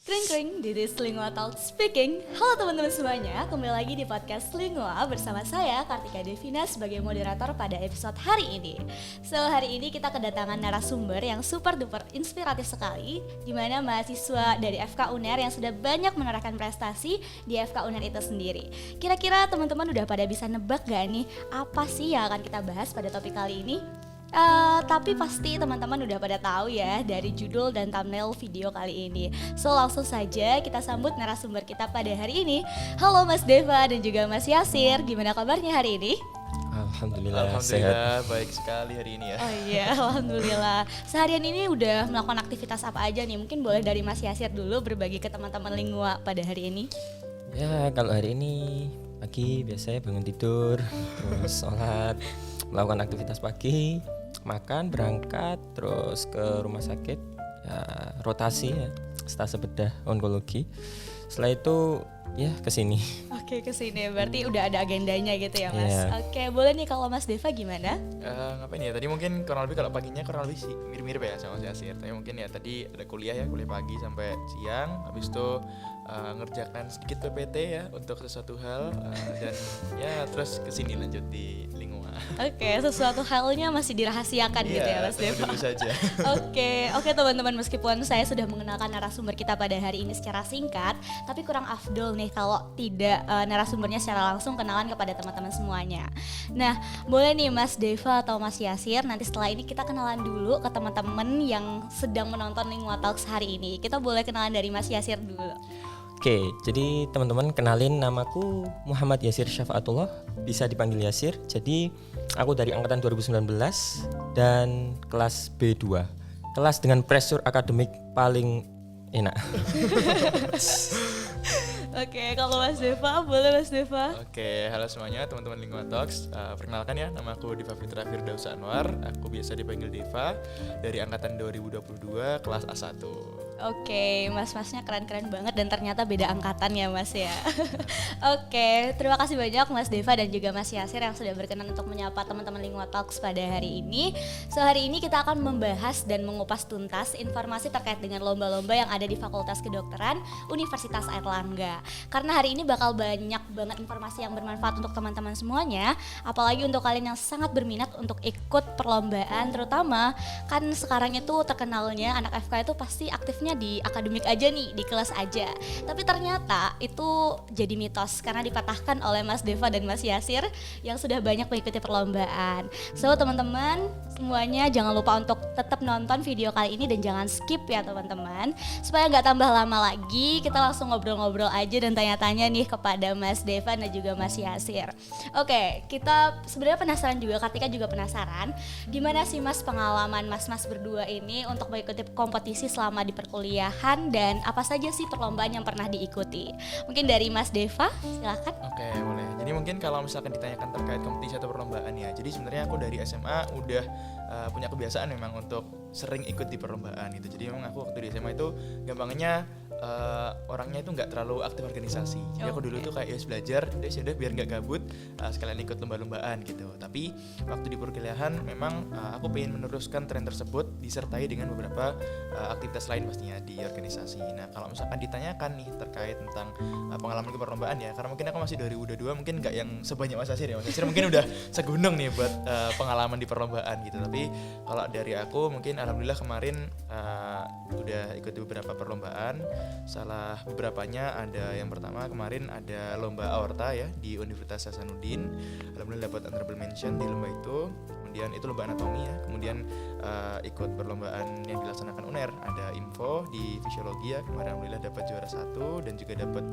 Kring kring, this is Lingua Talk speaking. Halo teman-teman semuanya, kembali lagi di podcast Lingua bersama saya Kartika Devina sebagai moderator pada episode hari ini. So hari ini kita kedatangan narasumber yang super duper inspiratif sekali, di mana mahasiswa dari FK UNER yang sudah banyak menorehkan prestasi di FK UNER itu sendiri. Kira-kira teman-teman udah pada bisa nebak gak nih apa sih yang akan kita bahas pada topik kali ini? Tapi pasti teman-teman udah pada tahu ya dari judul dan thumbnail video kali ini. So langsung saja kita sambut narasumber kita pada hari ini. Halo Mas Deva dan juga Mas Yasir, gimana kabarnya hari ini? Alhamdulillah sehat. Baik sekali hari ini ya. Oh iya, alhamdulillah. Seharian ini udah melakukan aktivitas apa aja nih? Mungkin boleh dari Mas Yasir dulu berbagi ke teman-teman Lingua pada hari ini. Ya kalau hari ini pagi biasanya bangun tidur, terus sholat, melakukan aktivitas pagi, makan, berangkat, terus ke rumah sakit, ya, rotasi ya, stase bedah onkologi. Setelah itu ya kesini. Oke, kesini berarti udah ada agendanya gitu ya Mas. Yeah. Oke, boleh nih kalau Mas Deva gimana? Ngapain ya? Tadi mungkin kurang lebih kalau paginya kurang lebih sih mirip-mirip ya sama si Asir. Tapi mungkin ya tadi ada kuliah pagi sampai siang. Habis itu ngerjakan sedikit PPT ya untuk sesuatu hal dan ya terus kesini lanjut di Lingua. Oke, sesuatu halnya masih dirahasiakan gitu ya Mas Deva. Dulu saja. Oke teman-teman, meskipun saya sudah mengenalkan narasumber kita pada hari ini secara singkat, tapi kurang afdol nih kalau tidak narasumbernya secara langsung kenalan kepada teman-teman semuanya. Nah, boleh nih Mas Deva atau Mas Yasir, nanti setelah ini kita kenalan dulu ke teman-teman yang sedang menonton Lingua Talks hari ini. Kita boleh kenalan dari Mas Yasir dulu. Oke, jadi teman-teman kenalin, namaku Muhammad Yasir Syafaatullah, bisa dipanggil Yasir. Jadi aku dari angkatan 2019 dan kelas B2, kelas dengan pressure akademik paling enak. Oke, kalau Mas Deva, boleh Mas Deva? Oke, halo semuanya teman-teman Lingua Talks. Perkenalkan ya, nama aku Deva Fitra Firdaus Anwar. Aku biasa dipanggil Deva, dari angkatan 2022 kelas A1. Oke, mas-masnya keren-keren banget dan ternyata beda angkatan ya Mas ya. Oke, terima kasih banyak Mas Deva dan juga Mas Yasir yang sudah berkenan untuk menyapa teman-teman Lingua Talks pada hari ini. So hari ini kita akan membahas dan mengupas tuntas informasi terkait dengan lomba-lomba yang ada di Fakultas Kedokteran Universitas Airlangga. Karena hari ini bakal banyak banget informasi yang bermanfaat untuk teman-teman semuanya, apalagi untuk kalian yang sangat berminat untuk ikut perlombaan, terutama kan sekarang itu terkenalnya anak FK itu pasti aktifnya di akademik aja nih, di kelas aja. Tapi ternyata itu jadi mitos karena dipatahkan oleh Mas Deva dan Mas Yasir yang sudah banyak mengikuti perlombaan. So teman-teman semuanya jangan lupa untuk tetap nonton video kali ini dan jangan skip ya teman-teman. Supaya nggak tambah lama lagi, kita langsung ngobrol-ngobrol aja dan tanya-tanya nih kepada Mas Deva dan juga Mas Yasir. Oke, kita sebenarnya penasaran juga, Kartika juga penasaran. Gimana sih Mas pengalaman Mas-mas berdua ini untuk mengikuti kompetisi selama di perkuliahan dan apa saja sih perlombaan yang pernah diikuti? Mungkin dari Mas Deva, silakan. Oke, boleh. Jadi mungkin kalau misalkan ditanyakan terkait kompetisi atau perlombaan ya. Jadi sebenarnya aku dari SMA udah punya kebiasaan memang untuk sering ikut di perlombaan gitu. Jadi memang aku waktu di SMA itu gampangnya orangnya itu nggak terlalu aktif organisasi. Jadi aku dulu tuh kayak belajar, udah biar nggak gabut, sekalian ikut lomba-lombaan gitu. Tapi waktu di perkuliahan memang aku pengen meneruskan tren tersebut disertai dengan beberapa aktivitas lain pastinya di organisasi. Nah kalau misalkan ditanyakan nih terkait tentang pengalaman ke perlombaan ya, karena mungkin aku masih 2022 mungkin nggak yang sebanyak Mas Asir ya. Mas Asir mungkin udah segunung nih buat pengalaman di perlombaan gitu. Tapi kalau dari aku mungkin alhamdulillah kemarin udah ikut beberapa perlombaan. Salah beberapanya ada yang pertama kemarin ada lomba aorta ya di Universitas Hasanuddin. Alhamdulillah dapat honorable mention di lomba itu. Kemudian itu lomba anatomi ya. Kemudian ikut perlombaan yang dilaksanakan UNER, ada info di fisiologi ya. Kemarin alhamdulillah dapat juara 1 dan juga dapat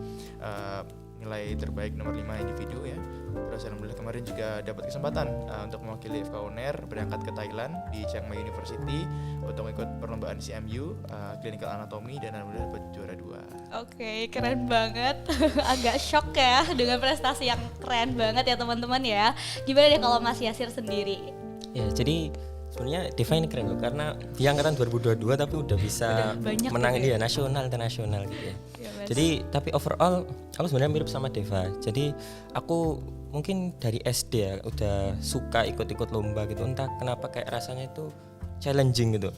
nilai terbaik nomor 5 individu ya. Terus alhamdulillah kemarin juga dapat kesempatan untuk mewakili FK UNER berangkat ke Thailand di Chiang Mai University untuk ikut perlombaan CMU Clinical Anatomy dan alhamdulillah dapat juara 2. Oke, keren banget. Agak shock ya dengan prestasi yang keren banget ya teman-teman ya. Gimana deh kalau Mas Yasir sendiri? Ya jadi sebenarnya Deva ini keren loh karena dia angkatan 2022 tapi udah bisa menang dia nasional internasional gitu ya. Jadi tapi overall aku sebenarnya mirip sama Deva. Jadi aku mungkin dari SD ya udah suka ikut-ikut lomba gitu. Entah kenapa kayak rasanya itu challenging gitu.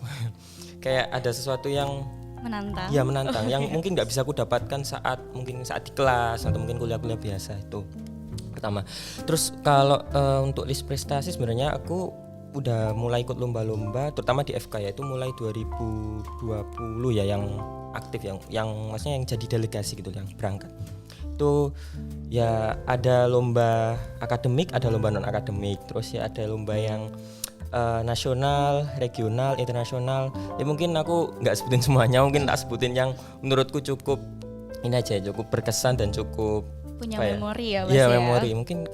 Kayak ada sesuatu yang Menantang. Iya menantang, yang mungkin nggak bisa aku dapatkan saat di kelas atau mungkin kuliah-kuliah biasa itu pertama. Terus kalau untuk list prestasi sebenarnya aku udah mulai ikut lomba-lomba, terutama di FK ya itu mulai 2020 ya yang aktif yang maksudnya yang jadi delegasi gitu yang berangkat. Itu ya ada lomba akademik, ada lomba non akademik, terus ya ada lomba yang nasional, regional, internasional. Ya mungkin aku nggak sebutin semuanya, mungkin tak sebutin yang menurutku cukup ini aja, cukup berkesan dan cukup punya memori ya Mas Iya, ya. memori. Mungkin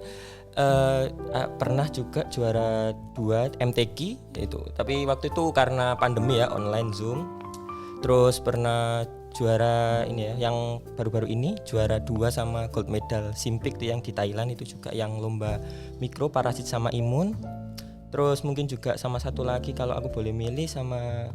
pernah juga juara 2 MTQ itu. Tapi waktu itu karena pandemi ya, online Zoom. Terus pernah juara ini ya, yang baru-baru ini juara 2 sama gold medal Simpik tuh yang di Thailand itu juga yang lomba mikro parasit sama imun. Terus mungkin juga sama satu lagi kalau aku boleh milih sama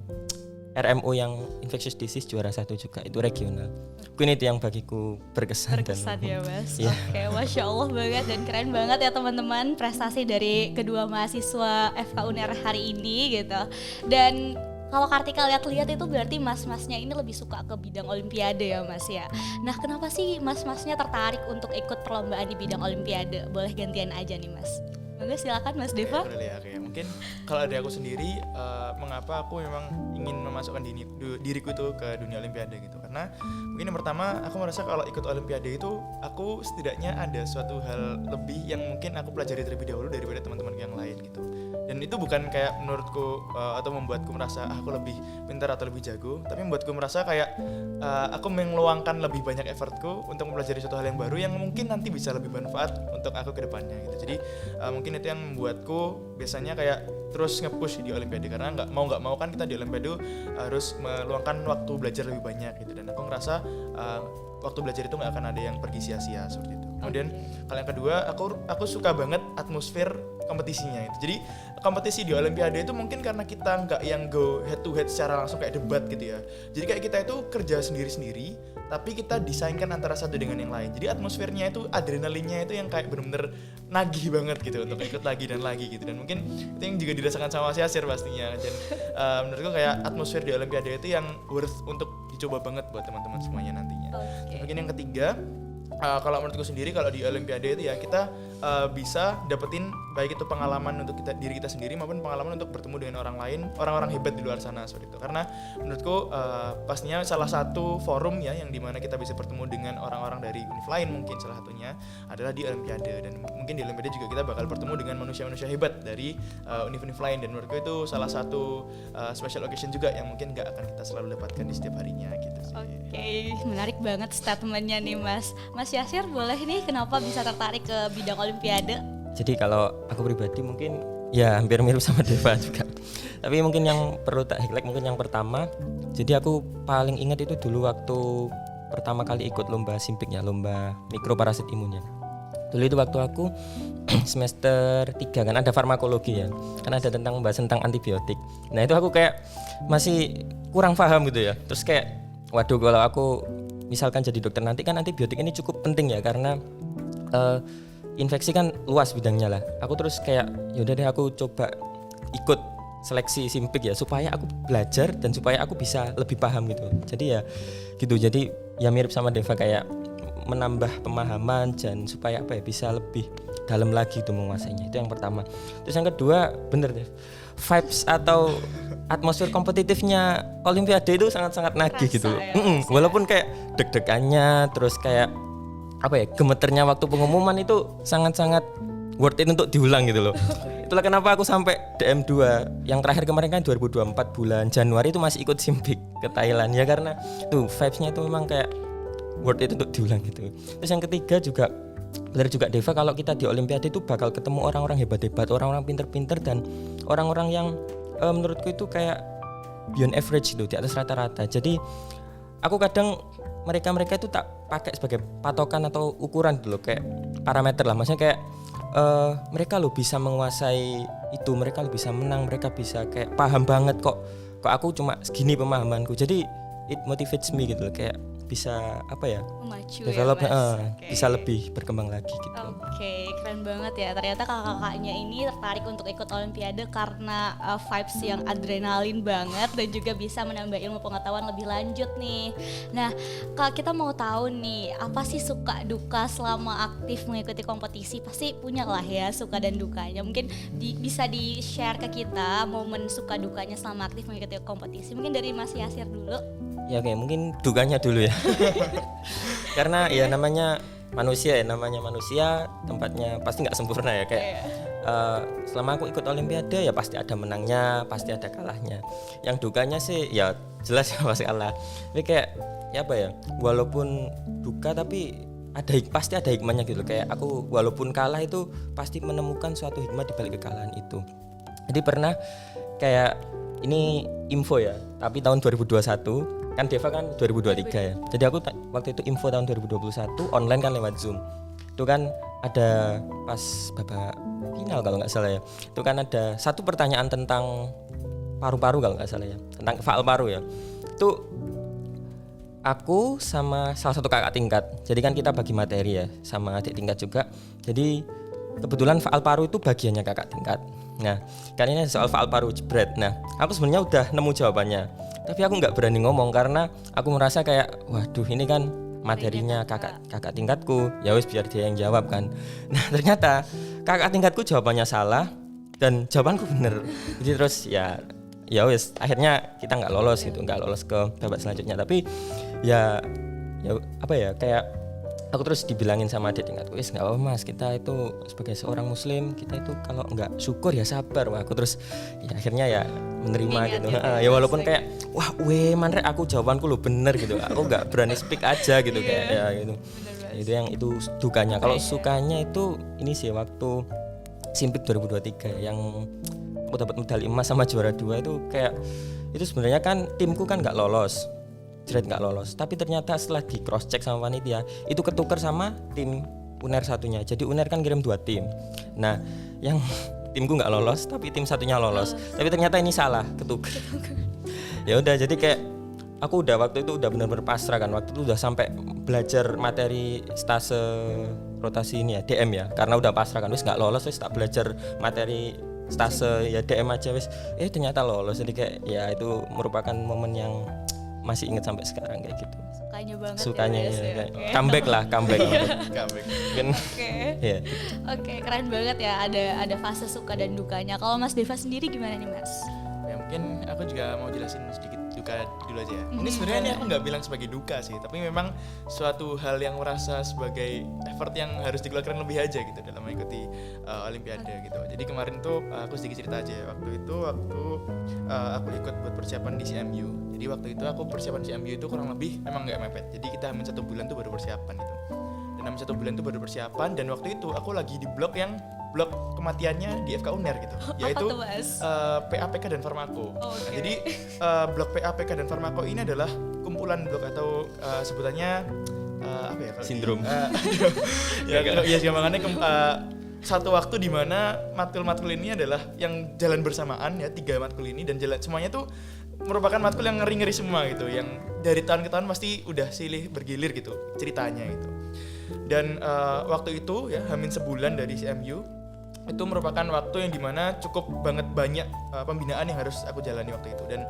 RMO yang infectious disease juara 1 juga itu regional. Mungkin itu yang bagiku berkesan ya Mas. Iya. Oke, Masya Allah banget dan keren banget ya teman-teman prestasi dari kedua mahasiswa FK UNER hari ini gitu. Dan kalau Kartika lihat-lihat itu berarti mas-masnya ini lebih suka ke bidang olimpiade ya Mas ya. Nah kenapa sih mas-masnya tertarik untuk ikut perlombaan di bidang olimpiade? Boleh gantian aja nih Mas. Monggo silakan Mas Deva. Oke. Mungkin kalau dari aku sendiri, mengapa aku memang ingin memasukkan diriku itu ke dunia olimpiade gitu. Karena mungkin yang pertama aku merasa kalau ikut olimpiade itu aku setidaknya ada suatu hal lebih yang mungkin aku pelajari terlebih dahulu daripada teman-teman yang lain gitu. Dan itu bukan kayak menurutku atau membuatku merasa aku lebih pintar atau lebih jago, tapi membuatku merasa kayak aku meluangkan lebih banyak effortku untuk mempelajari suatu hal yang baru yang mungkin nanti bisa lebih bermanfaat untuk aku ke depannya gitu. Jadi mungkin itu yang membuatku biasanya kayak terus nge-push di olimpiade, karena nggak mau kan kita di olimpiade harus meluangkan waktu belajar lebih banyak gitu. Dan aku ngerasa waktu belajar itu nggak akan ada yang pergi sia-sia seperti itu. Kemudian hal yang kedua, aku suka banget atmosfer kompetisinya itu. Jadi kompetisi di olimpiade itu mungkin karena kita nggak yang go head to head secara langsung kayak debat gitu ya. Jadi kayak kita itu kerja sendiri-sendiri, tapi kita desainkan antara satu dengan yang lain. Jadi atmosfernya itu, adrenalinnya itu yang kayak bener-bener nagih banget gitu untuk ikut lagi dan lagi gitu. Dan mungkin itu yang juga dirasakan sama Mas Yasir pastinya. Dan menurutku kayak atmosfer di olimpiade itu yang worth untuk dicoba banget buat teman-teman semuanya nantinya. Okay. Mungkin yang ketiga, kalau menurutku sendiri kalau di olimpiade itu ya kita bisa dapetin baik itu pengalaman untuk diri kita sendiri maupun pengalaman untuk bertemu dengan orang lain, orang-orang hebat di luar sana seperti itu. Karena menurutku pastinya salah satu forum ya yang dimana kita bisa bertemu dengan orang-orang dari univ lain, mungkin salah satunya adalah di olimpiade. Dan mungkin di olimpiade juga kita bakal bertemu dengan manusia-manusia hebat dari univ-univ lain, dan menurutku itu salah satu special occasion juga yang mungkin gak akan kita selalu dapatkan di setiap harinya gitu sih. Oke, menarik banget statementnya nih Mas. Mas Yasir boleh nih kenapa bisa tertarik ke bidang olimpiade? Jadi kalau aku pribadi mungkin ya hampir mirip sama Deva juga. Tapi mungkin yang perlu tak highlight mungkin yang pertama. Jadi aku paling ingat itu dulu waktu pertama kali ikut lomba Simpik ya, lomba mikroparasit imunnya. Dulu itu waktu aku semester 3 kan ada farmakologi ya. Kan ada membahas tentang antibiotik. Nah, itu aku kayak masih kurang paham gitu ya. Terus kayak waduh, kalau aku misalkan jadi dokter nanti kan antibiotik ini cukup penting ya, karena infeksi kan luas bidangnya lah. Aku terus kayak yaudah deh aku coba ikut seleksi Simpik ya, supaya aku belajar dan supaya aku bisa lebih paham gitu. Jadi ya gitu, jadi ya mirip sama Deva kayak menambah pemahaman dan supaya apa ya bisa lebih dalam lagi itu menguasainya. Itu yang pertama. Terus yang kedua bener deh, vibes atau atmosfer kompetitifnya olimpiade itu sangat-sangat nagih gitu. Ya, walaupun kayak deg-degannya, terus kayak apa ya, gemeternya waktu pengumuman itu sangat-sangat worth it untuk diulang gitu loh. Itulah kenapa aku sampai DM2 yang terakhir kemarin kan 2024 bulan Januari itu masih ikut Simpik ke Thailand ya, karena tuh vibes-nya itu memang kayak worth it untuk diulang gitu. Terus yang ketiga juga benar juga Deva, kalau kita di olimpiade itu bakal ketemu orang-orang hebat-hebat, orang-orang pinter-pinter dan orang-orang yang menurutku itu kayak beyond average gitu, di atas rata-rata. Jadi aku kadang mereka itu tak pakai sebagai patokan atau ukuran dulu kayak parameter lah, maksudnya kayak mereka lo bisa menguasai itu, mereka lo bisa menang, mereka bisa kayak paham banget kok aku cuma segini pemahamanku. Jadi it motivates me gitu loh, kayak bisa apa ya, Memacu develop, ya Mas. Oke. bisa lebih berkembang lagi gitu. Oke, keren banget ya. Ternyata kakak-kakaknya ini tertarik untuk ikut Olimpiade karena vibes yang adrenalin banget dan juga bisa menambah ilmu pengetahuan lebih lanjut nih. Nah, Kak, kita mau tahu nih, apa sih suka duka selama aktif mengikuti kompetisi? Pasti punya lah ya suka dan dukanya. Mungkin bisa di-share ke kita momen suka dukanya selama aktif mengikuti kompetisi. Mungkin dari Mas Yasir dulu. Ya oke, mungkin dukanya dulu ya. Karena ya namanya manusia, tempatnya pasti nggak sempurna ya, kayak selama aku ikut Olimpiade ya pasti ada menangnya, pasti ada kalahnya. Yang dukanya sih ya jelas ya pasti kalah. Tapi kayak ya apa ya, walaupun duka tapi pasti ada hikmahnya gitu. Kayak aku walaupun kalah itu pasti menemukan suatu hikmah di balik kekalahan itu. Jadi pernah kayak ini info ya, tapi tahun 2021 kan Deva kan 2023 ya. Jadi aku waktu itu info tahun 2021 online kan lewat Zoom. Itu kan ada pas babak final kalau nggak salah ya. Itu kan ada satu pertanyaan tentang paru-paru kalau nggak salah ya, tentang faal paru ya. Itu aku sama salah satu kakak tingkat. Jadi kan kita bagi materi ya sama adik tingkat juga. Jadi kebetulan faal paru itu bagiannya kakak tingkat. Nah, kan ini soal faal paru jebret. Nah, aku sebenarnya udah nemu jawabannya. Tapi aku nggak berani ngomong karena aku merasa kayak waduh ini kan materinya kakak tingkatku, ya wis biar dia yang jawab kan. Nah, ternyata kakak tingkatku jawabannya salah dan jawabanku bener. Jadi terus ya wis akhirnya kita nggak lolos ke babak selanjutnya. Tapi ya apa ya, kayak aku terus dibilangin sama adik tingkatku, wis nggak apa Mas, kita itu sebagai seorang muslim, kita itu kalau nggak syukur ya sabar. Wah, aku terus ya akhirnya ya menerima gitu. Ya walaupun kayak wah manre aku jawabanku lo bener gitu, aku nggak berani speak aja gitu kayak ya gitu. Itu dukanya. Kalau sukanya itu ini sih waktu Simpik 2023 yang aku dapat medali emas sama juara 2 itu kayak itu sebenarnya kan timku kan nggak lolos. Tapi ternyata setelah di cross check sama panitia itu ketuker sama tim UNER satunya. Jadi UNER kan kirim 2 tim. Nah, yang timku nggak lolos tapi tim satunya lolos. Tapi ternyata ini salah, ketuker. Ya udah, jadi kayak aku waktu itu udah benar-benar pasrah kan. Waktu itu udah sampai belajar materi stase rotasi ini ya, DM ya. Karena udah pasrah kan, wis nggak lolos, wis tak belajar materi stase ya DM aja wis. Ternyata lolos. Jadi kayak ya itu merupakan momen yang masih ingat sampai sekarang kayak gitu. Sukanya ya, ya. Okay. Comeback. Oke, keren banget ya, ada fase suka dan dukanya. Kalau Mas Deva sendiri gimana nih Mas? Ya mungkin aku juga mau jelasin sedikit duka dulu aja ya. Ini sebenarnya ini aku nggak bilang sebagai duka sih, tapi memang suatu hal yang merasa sebagai effort yang harus dikeluarkan lebih aja gitu dalam mengikuti Olimpiade gitu. Jadi kemarin tuh aku sedikit cerita aja. Waktu aku ikut buat persiapan di CMU. Jadi waktu itu aku persiapan CMU itu kurang lebih memang nggak mepet. Jadi kita hamin 1 bulan tuh baru persiapan gitu. Dan hamin 1 bulan tuh baru persiapan, dan waktu itu aku lagi di blok kematiannya di FK UNER gitu, yaitu PAPK dan Farmako. Nah, jadi blok PAPK dan Farmako ini adalah kumpulan blok atau sebutannya apa ya? Sindrom. Ya gampangannya satu waktu di mana matkul-matkul ini adalah yang jalan bersamaan ya, 3 matkul ini, dan jalan semuanya tuh merupakan matkul yang ngeri-ngeri semua gitu, yang dari tahun ke tahun pasti udah silih bergilir gitu ceritanya gitu. Dan waktu itu ya hamin sebulan dari CMU itu merupakan waktu yang dimana cukup banget banyak pembinaan yang harus aku jalani waktu itu. Dan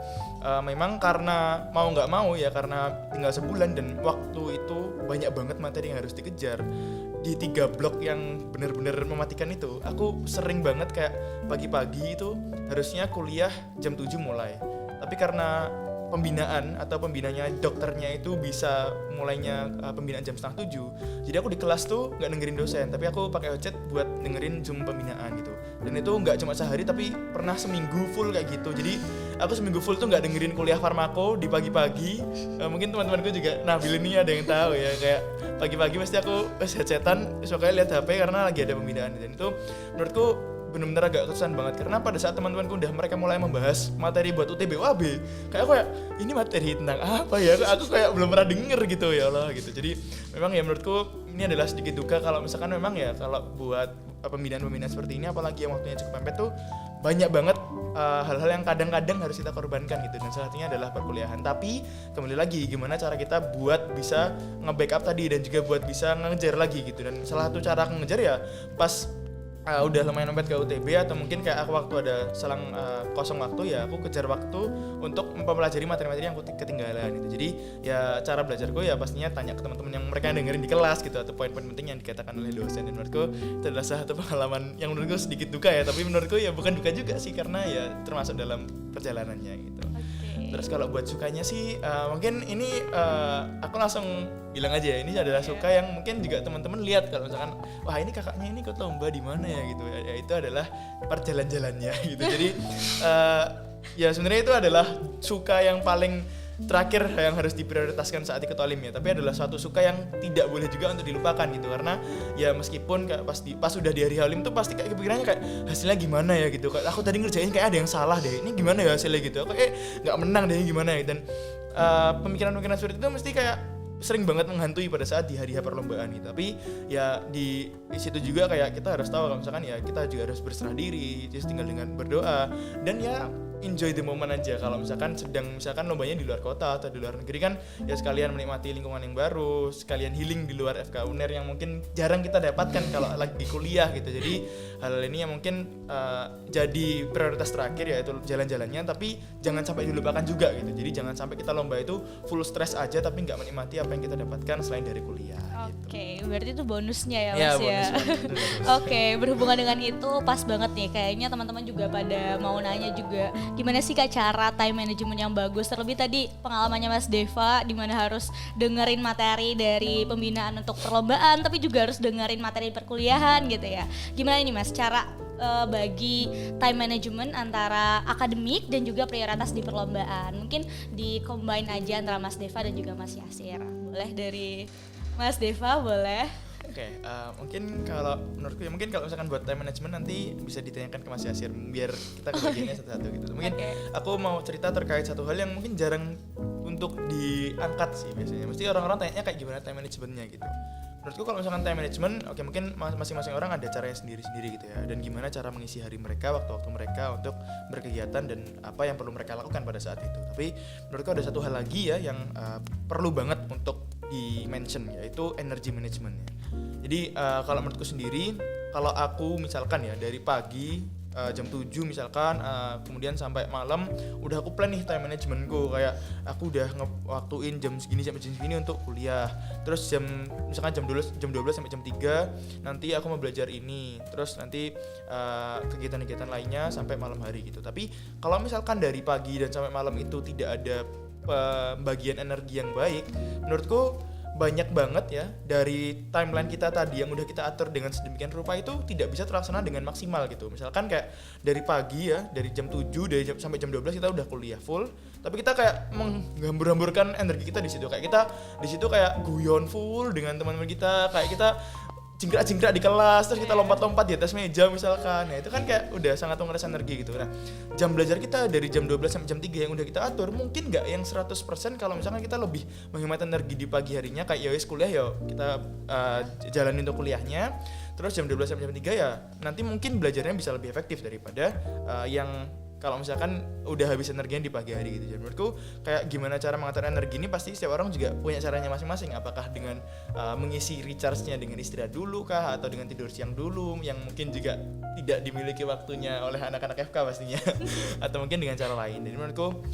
memang karena mau nggak mau ya, karena tinggal sebulan dan waktu itu banyak banget materi yang harus dikejar di 3 blok yang benar-benar mematikan itu. Aku sering banget kayak pagi-pagi itu harusnya kuliah jam 7 mulai, tapi karena pembinanya dokternya itu bisa mulainya pembinaan jam 6:30, jadi aku di kelas tuh nggak dengerin dosen, tapi aku pakai headset buat dengerin Zoom pembinaan gitu. Dan itu nggak cuma sehari, tapi pernah seminggu full kayak gitu. Jadi aku seminggu full tuh nggak dengerin kuliah Farmako di pagi-pagi. Mungkin teman-temanku juga Nabil ini ada yang tahu ya, kayak pagi-pagi pasti aku headsetan, pokoknya lihat HP karena lagi ada pembinaan. Dan itu menurutku benar-benar agak kesan banget, karena pada saat teman-temanku mereka mulai membahas materi buat UTB UAB, kayak ini materi tentang apa ya, aku kayak belum pernah denger gitu ya Allah gitu. Jadi memang ya menurutku ini adalah sedikit duka kalau misalkan memang ya kalau buat pembinaan seperti ini, apalagi yang waktunya cukup mepet tuh banyak banget hal-hal yang kadang-kadang harus kita korbankan gitu, dan salah satunya adalah perkuliahan. Tapi kembali lagi gimana cara kita buat bisa nge-backup tadi dan juga buat bisa ngejar lagi gitu. Dan salah satu cara ngejar ya pas udah lumayan mepet ke UTB, atau mungkin kayak aku waktu ada selang kosong waktu, ya aku kejar waktu untuk mempelajari materi-materi yang aku ketinggalan gitu. Jadi ya cara belajarku ya pastinya tanya ke teman-teman yang mereka dengerin di kelas gitu, atau poin-poin penting yang dikatakan oleh dosen. Dan menurutku itu adalah salah satu pengalaman yang menurutku sedikit duka ya, tapi menurutku ya bukan duka juga sih, karena ya termasuk dalam perjalanannya gitu. Terus kalau buat sukanya sih mungkin ini aku langsung bilang aja ya, ini adalah suka yang mungkin juga teman-teman lihat kalau misalkan wah ini kakaknya ini ikut lomba di mana ya gitu ya, itu adalah perjalan-jalannya gitu. Jadi ya sebenarnya itu adalah suka yang paling terakhir yang harus diprioritaskan saat ikut olim ya, tapi adalah suatu suka yang tidak boleh juga untuk dilupakan gitu, karena ya meskipun kayak pas udah di hari olim tuh pasti kayak kepikirannya kayak hasilnya gimana ya gitu, kayak aku tadi ngerjain kayak ada yang salah deh, ini gimana ya hasilnya gitu, aku nggak menang deh gimana ya. Dan pemikiran-pemikiran seperti itu mesti kayak sering banget menghantui pada saat di hari perlombaan gitu. Tapi ya di situ juga kayak kita harus tahu kalau misalkan ya kita juga harus berserah diri, just tinggal dengan berdoa dan ya enjoy the moment aja. Kalau misalkan misalkan lombanya di luar kota atau di luar negeri kan ya sekalian menikmati lingkungan yang baru, sekalian healing di luar FK UNER yang mungkin jarang kita dapatkan kalau lagi kuliah gitu. Jadi hal ini yang mungkin jadi prioritas terakhir yaitu jalan-jalannya, tapi jangan sampai dilupakan juga gitu. Jadi jangan sampai kita lomba itu full stress aja tapi nggak menikmati apa yang kita dapatkan selain dari kuliah. Oke, berarti itu bonusnya ya Ya, Mas ya. Oke, berhubungan dengan itu pas banget nih. Kayaknya teman-teman juga pada mau nanya juga gimana sih Kak cara time management yang bagus. Terlebih tadi pengalamannya Mas Deva di mana harus dengerin materi dari pembinaan untuk perlombaan tapi juga harus dengerin materi perkuliahan gitu ya. Gimana ini Mas cara bagi time management antara akademik dan juga prioritas di perlombaan? Mungkin di-combine aja antara Mas Deva dan juga Mas Yasir. Boleh dari Mas Deva boleh. Oke, mungkin kalau menurutku ya mungkin kalau misalkan buat time management nanti bisa ditanyakan ke Mas Yasir biar kita kebagiannya satu-satu gitu. Mungkin aku mau cerita terkait satu hal yang mungkin jarang untuk diangkat sih biasanya. Mesti orang-orang tanya kayak gimana time managementnya gitu. Menurutku kalau misalkan time management, oke mungkin masing-masing orang ada caranya sendiri-sendiri gitu ya. Dan gimana cara mengisi hari mereka, waktu-waktu mereka untuk berkegiatan dan apa yang perlu mereka lakukan pada saat itu. Tapi menurutku ada satu hal lagi ya yang perlu banget untuk di-mention, yaitu energy management ya. Jadi kalau menurutku sendiri, kalau aku misalkan ya dari pagi jam 7 misalkan kemudian sampai malam udah aku plan nih time managementku, kayak aku udah ngewaktuin jam segini sampai jam segini untuk kuliah, terus misalkan jam 12 sampai jam 3 nanti aku mau belajar ini, terus nanti kegiatan-kegiatan lainnya sampai malam hari gitu. Tapi kalau misalkan dari pagi dan sampai malam itu tidak ada pembagian energi yang baik, menurutku banyak banget ya dari timeline kita tadi yang udah kita atur dengan sedemikian rupa itu tidak bisa terlaksana dengan maksimal gitu. Misalkan kayak dari pagi ya, dari jam 7 sampai jam 12 kita udah kuliah full, tapi kita kayak menghambur-hamburkan energi kita di situ. Kayak kita di situ kayak guyon full dengan teman-teman kita, kayak kita jingkrak-jingkrak di kelas, terus kita lompat-lompat di atas meja misalkan. Nah, itu kan kayak udah sangat menguras energi gitu. Nah, jam belajar kita dari jam 12 sampai jam 3 yang udah kita atur, mungkin nggak yang 100% kalau misalkan kita lebih menghemat energi di pagi harinya, kayak ya wis kuliah ya kita jalanin untuk kuliahnya. Terus jam 12 sampai jam 3 ya nanti mungkin belajarnya bisa lebih efektif daripada yang kalau misalkan udah habis energinya di pagi hari gitu. Jadi menurutku kayak gimana cara mengatur energi ini pasti setiap orang juga punya caranya masing-masing. Apakah dengan mengisi recharge-nya dengan istirahat dulu kah, atau dengan tidur siang dulu yang mungkin juga tidak dimiliki waktunya oleh anak-anak FK pastinya atau mungkin dengan cara lain. Jadi menurutku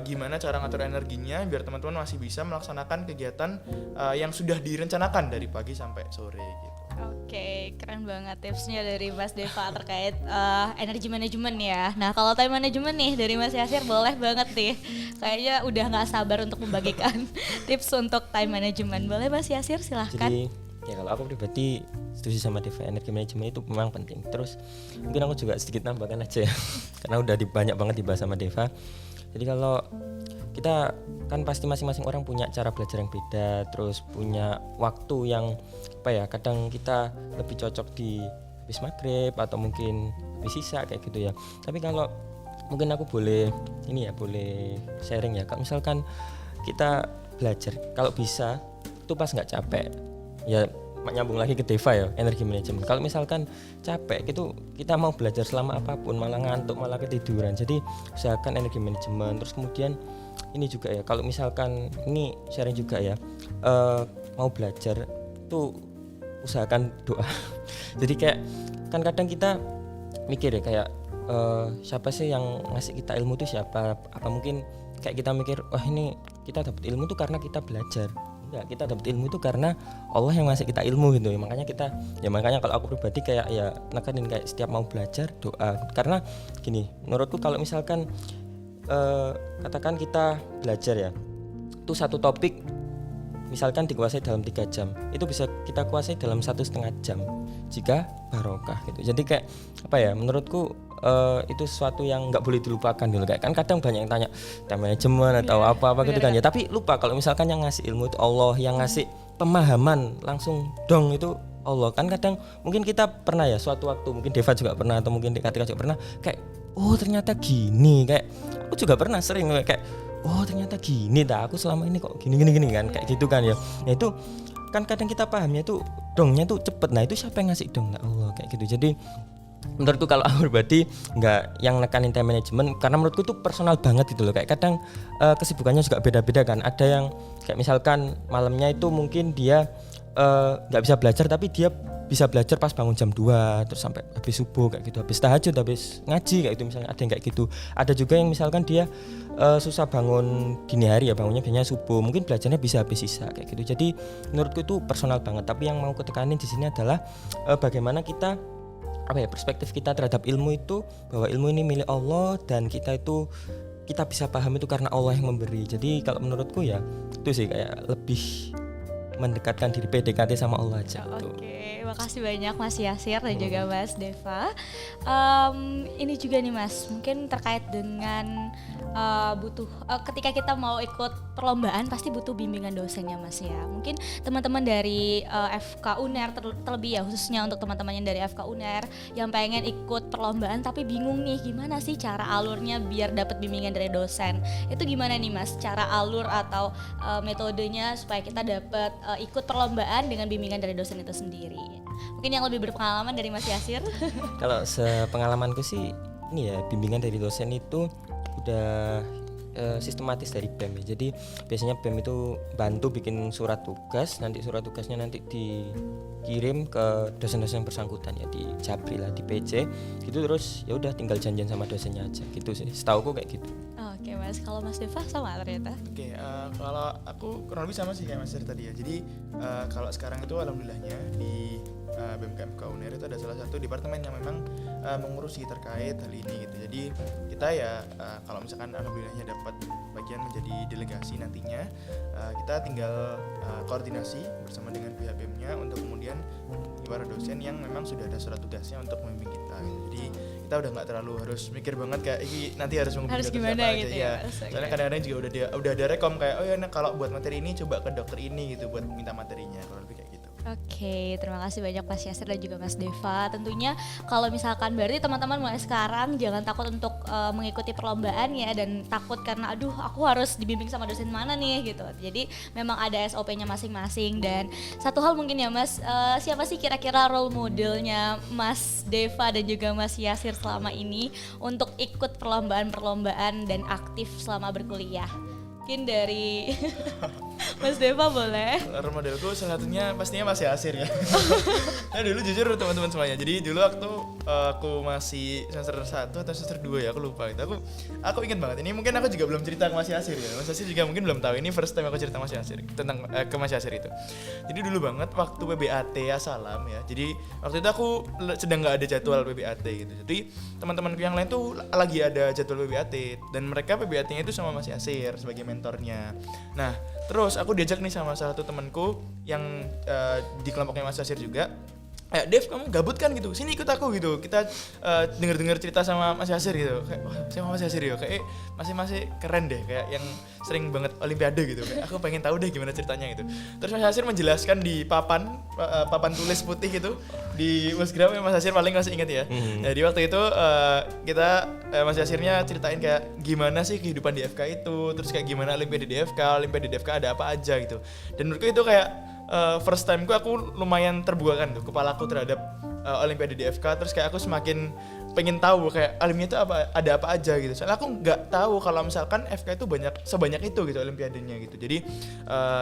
gimana cara ngatur energinya biar teman-teman masih bisa melaksanakan kegiatan yang sudah direncanakan dari pagi sampai sore gitu. Oke, keren banget tipsnya dari Mas Deva terkait energi manajemen ya. Nah, kalau time management nih dari Mas Yasir boleh banget nih. Kayaknya udah nggak sabar untuk membagikan tips untuk time management. Boleh Mas Yasir, silahkan. Jadi ya kalau aku pribadi setuju sama Deva, energi manajemen itu memang penting. Terus mungkin aku juga sedikit tambahkan aja ya, karena udah banyak banget dibahas sama Deva. Jadi kalau kita kan pasti masing-masing orang punya cara belajar yang beda, terus punya waktu yang apa ya, kadang kita lebih cocok di habis maghrib atau mungkin habis sisa kayak gitu ya. Tapi kalau mungkin aku boleh sharing ya, kalau misalkan kita belajar kalau bisa itu pas nggak capek ya, nyambung lagi ke Deva ya, energi manajemen. Kalau misalkan capek itu kita mau belajar selama apapun malah ngantuk, malah ketiduran. Jadi usahakan energi manajemen. Terus kemudian ini juga ya, kalau misalkan ini sharing juga ya, mau belajar tuh usahakan doa. Jadi kayak kan kadang kita mikir ya kayak siapa sih yang ngasih kita ilmu itu siapa? Apa mungkin kayak kita mikir, wah ini kita dapat ilmu itu karena kita belajar. Enggak, kita dapat ilmu itu karena Allah yang ngasih kita ilmu gitu. Makanya kalau aku pribadi kayak ya nekanin kayak setiap mau belajar doa. Karena gini, menurutku kalau misalkan katakan kita belajar ya, itu satu topik misalkan dikuasai dalam 3 jam, itu bisa kita kuasai dalam 1,5 jam jika barokah gitu. Jadi kayak apa ya, menurutku itu sesuatu yang nggak boleh dilupakan dulu. Kayak kan kadang banyak yang tanya time manajemen atau apa gitu kan ya, tapi lupa kalau misalkan yang ngasih ilmu itu Allah, yang ngasih pemahaman langsung dong itu Allah. Kan kadang mungkin kita pernah ya suatu waktu, mungkin Deva juga pernah atau mungkin Katika juga pernah kayak oh ternyata gini, kayak aku juga pernah sering kayak oh ternyata gini dah, aku selama ini kok gini kan, kayak gitu kan ya. Nah itu kan kadang kita pahamnya tuh dongnya tuh cepet. Nah itu siapa yang ngasih dong? Nah Allah, kayak gitu. Jadi menurutku kalau aku pribadi nggak yang nekanin time management, karena menurutku itu personal banget gitu loh. Kayak kadang kesibukannya juga beda-beda kan. Ada yang kayak misalkan malamnya itu mungkin dia nggak bisa belajar, tapi dia bisa belajar pas bangun jam 2 terus sampai habis subuh kayak gitu, habis tahajud, habis ngaji kayak gitu misalnya. Ada yang kayak gitu. Ada juga yang misalkan dia susah bangun dini hari ya, bangunnya biasanya subuh, mungkin belajarnya bisa habis sisa kayak gitu. Jadi menurutku itu personal banget. Tapi yang mau ketekanin di sini adalah bagaimana kita perspektif kita terhadap ilmu itu, bahwa ilmu ini milik Allah dan kita bisa paham itu karena Allah yang memberi. Jadi kalau menurutku ya itu sih kayak lebih mendekatkan diri, PDKT sama Allah aja. Oke, makasih banyak Mas Yasir dan juga Mas Deva. Ini juga nih Mas, mungkin terkait dengan ketika kita mau ikut perlombaan pasti butuh bimbingan dosen ya Mas ya. Mungkin teman-teman dari FK UNER terlebih ya, khususnya untuk teman-teman yang dari FK UNER yang pengen ikut perlombaan tapi bingung nih gimana sih cara alurnya biar dapat bimbingan dari dosen. Itu gimana nih Mas, cara alur atau metodenya supaya kita dapat ikut perlombaan dengan bimbingan dari dosen itu sendiri. Mungkin yang lebih berpengalaman dari Mas Yasir. Kalau sepengalamanku sih ini ya, bimbingan dari dosen itu udah sistematis dari BEM ya. Jadi biasanya BEM itu bantu bikin surat tugas, nanti surat tugasnya nanti dikirim ke dosen-dosen yang bersangkutan ya, di Japri lah, di PC gitu. Terus ya udah tinggal janjian sama dosennya aja gitu sih, setauku kayak gitu. Oke Mas, kalau Mas Deva sama ternyata. Oke, kalau aku kurang lebih sama sih kayak Mas tadi ya. Jadi kalau sekarang itu alhamdulillahnya di BMKMK UNER itu ada salah satu departemen yang memang mengurusi terkait hal ini gitu. Jadi kita ya kalau misalkan alhamdulillahnya dapat bagian menjadi delegasi nantinya, kita tinggal koordinasi bersama dengan pihak BEM-nya untuk kemudian para dosen yang memang sudah ada surat tugasnya untuk membimbing kita gitu. Jadi kita udah nggak terlalu harus mikir banget kayak nanti harus membimbing gimana siapa gitu aja ya. Soalnya kadang-kadang juga udah ada rekom kayak oh ya kalau buat materi ini coba ke dokter ini gitu buat minta materinya, kalau lebih kayak gitu. Oke, terima kasih banyak Mas Yasir dan juga Mas Deva. Tentunya kalau misalkan berarti teman-teman mulai sekarang jangan takut untuk mengikuti perlombaan ya, dan takut karena aduh aku harus dibimbing sama dosen mana nih gitu. Jadi memang ada SOP-nya masing-masing. Dan satu hal mungkin ya Mas, siapa sih kira-kira role modelnya Mas Deva dan juga Mas Yasir selama ini untuk ikut perlombaan-perlombaan dan aktif selama berkuliah? Mungkin dari Mas Deva boleh. Role modelku salah satunya pastinya Mas Yasir ya. Nah dulu jujur teman-teman semuanya. Jadi dulu waktu aku masih semester 1 atau semester 2 ya, aku lupa gitu. Aku ingat banget. Ini mungkin aku juga belum cerita ke Mas Yasir ya. Mas Yasir juga mungkin belum tahu. Ini first time aku cerita Mas Yasir tentang ke Mas Yasir itu. Jadi dulu banget waktu PBAT ya salam ya. Jadi waktu itu aku sedang nggak ada jadwal PBAT gitu. Jadi teman-temanku yang lain tuh lagi ada jadwal PBAT dan mereka PBAT-nya itu sama Mas Yasir sebagai mentornya. Nah terus aku diajak nih sama salah satu temanku yang di kelompoknya Mas Yasir juga. Dev kamu gabut kan gitu, sini ikut aku gitu, kita denger cerita sama Mas Yasir gitu. Kayak wah sama Mas Yasir ya, kayak masih keren deh, kayak yang sering banget olimpiade gitu. Kayak aku pengen tahu deh gimana ceritanya gitu. Terus Mas Yasir menjelaskan di papan tulis putih gitu di Musgram, Mas Yasir paling masih ingat ya. Jadi waktu itu kita Mas Yasirnya ceritain kayak gimana sih kehidupan di FK itu, terus kayak gimana olimpiade di FK ada apa aja gitu. Dan menurutku itu kayak first time aku lumayan terbukakan tuh kepalaku terhadap Olimpiade di FK. Terus kayak aku semakin pengen tahu kayak Olimpiade itu ada apa aja gitu. Soalnya aku nggak tahu kalau misalkan FK itu sebanyak itu gitu Olimpiadenya gitu. Jadi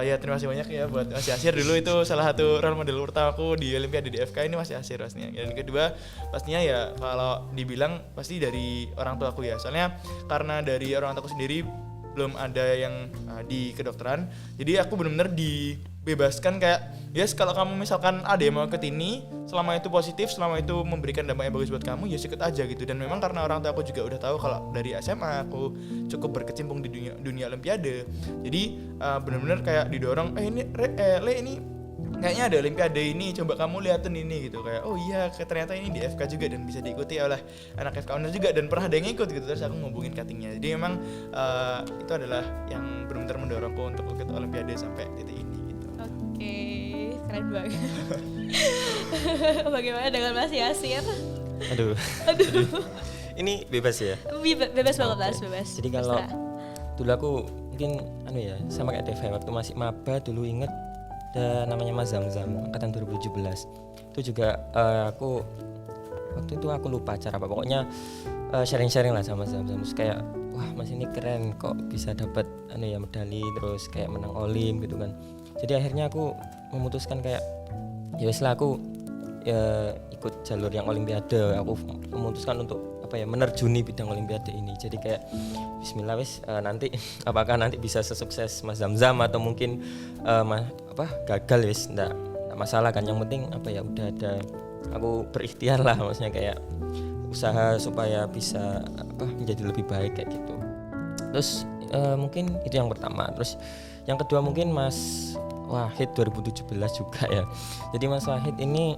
ya terima kasih banyak ya buat Mas Yasir dulu, itu salah satu role model pertama aku di Olimpiade di FK ini Mas Yasir pastinya. Dan kedua pastinya ya kalau dibilang pasti dari orang tua aku ya. Soalnya karena dari orang tua aku sendiri belum ada yang di kedokteran, jadi aku benar-benar dibebaskan kayak yes, kalau kamu misalkan ada yang mau ikut ini, selama itu positif, selama itu memberikan dampak yang bagus buat kamu, ya ikut aja gitu. Dan memang karena orang tua aku juga udah tahu kalau dari SMA aku cukup berkecimpung di dunia Olimpiade, jadi benar-benar kayak didorong Le ini kayaknya ada Olimpiade ini, coba kamu liatin ini gitu. Kayak oh iya ternyata ini di FK juga dan bisa diikuti oleh anak FK Uner juga, dan pernah ada yang ikut gitu. Terus aku ngubungin cuttingnya. Jadi memang itu adalah yang benar-benar mendorongku untuk ikut Olimpiade sampai titik ini gitu. Oke, keren banget. Bagaimana dengan Mas Yasir? Aduh. Ini bebas ya? Bebas banget Mas, bebas. Jadi kalau dulu aku mungkin sama kayak Deva, waktu masih maba dulu inget ada namanya Mas Zamzam angkatan 2017. Itu juga aku waktu itu aku lupa acara apa, pokoknya sharing-sharing lah sama Mas Zamzam. Terus kayak wah Mas ini keren kok bisa dapat medali, terus kayak menang Olim gitu kan. Jadi akhirnya aku memutuskan kayak ya wes lah aku ikut jalur yang Olimpiade. Aku memutuskan untuk menerjuni bidang Olimpiade ini. Jadi kayak bismillah wes nanti apakah nanti bisa sesukses Mas Zamzam atau mungkin gagal wes enggak masalah kan, yang penting udah ada, aku berikhtiar lah, maksudnya kayak usaha supaya bisa menjadi lebih baik kayak gitu. Terus mungkin itu yang pertama. Terus yang kedua mungkin Mas Wahid 2017 juga ya. Jadi Mas Wahid ini